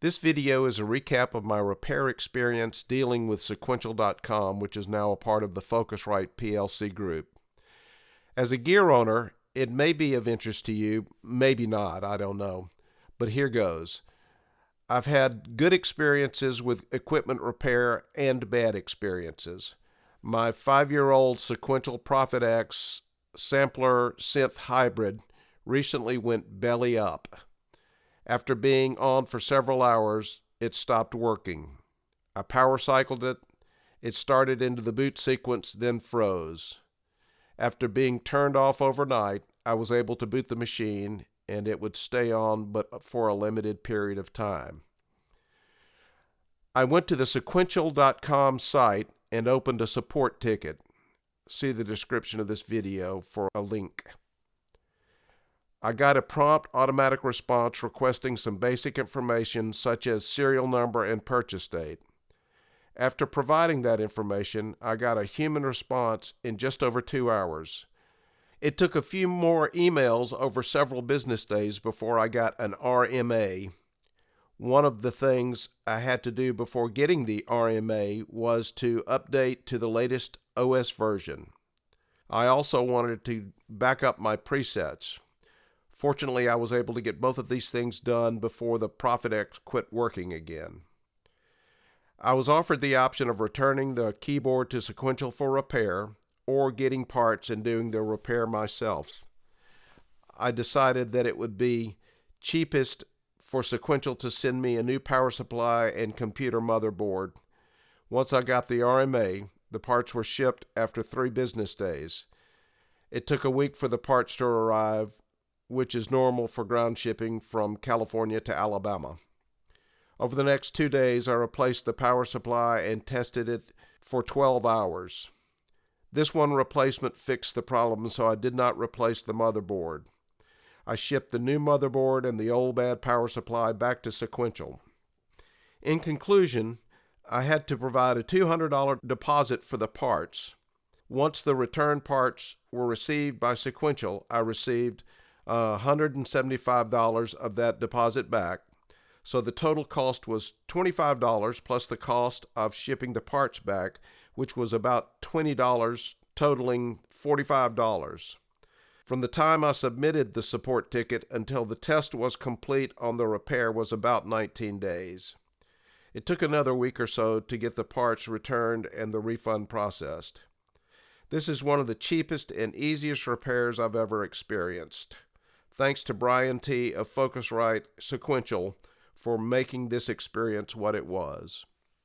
This video is a recap of my repair experience dealing with Sequential.com, which is now a part of the Focusrite PLC group. As a gear owner, it may be of interest to you, maybe not, I don't know. But here goes. I've had good experiences with equipment repair and bad experiences. My 5-year-old Sequential Prophet X sampler synth hybrid recently went belly up. After being on for several hours, it stopped working. I power cycled it. It started into the boot sequence, then froze. After being turned off overnight, I was able to boot the machine, and it would stay on but for a limited period of time. I went to the Sequential.com site and opened a support ticket. See the description of this video for a link. I got a prompt automatic response requesting some basic information such as serial number and purchase date. After providing that information, I got a human response in just over 2 hours. It took a few more emails over several business days before I got an RMA. One of the things I had to do before getting the RMA was to update to the latest OS version. I also wanted to back up my presets. Fortunately, I was able to get both of these things done before the Prophet X quit working again. I was offered the option of returning the keyboard to Sequential for repair or getting parts and doing the repair myself. I decided that it would be cheapest for Sequential to send me a new power supply and computer motherboard. Once I got the RMA, the parts were shipped after 3 business days. It took a week for the parts to arrive, which is normal for ground shipping from California to Alabama. Over the next 2 days, I replaced the power supply and tested it for 12 hours. This one replacement fixed the problem, so I did not replace the motherboard. I shipped the new motherboard and the old bad power supply back to Sequential. In conclusion, I had to provide a $200 deposit for the parts. Once the return parts were received by Sequential, I received $175 of that deposit back. So the total cost was $25 plus the cost of shipping the parts back, which was about $20, totaling $45. From the time I submitted the support ticket until the test was complete on the repair was about 19 days. It took another week or so to get the parts returned and the refund processed. This is one of the cheapest and easiest repairs I've ever experienced. Thanks to Brian T. of Focusrite Sequential for making this experience what it was.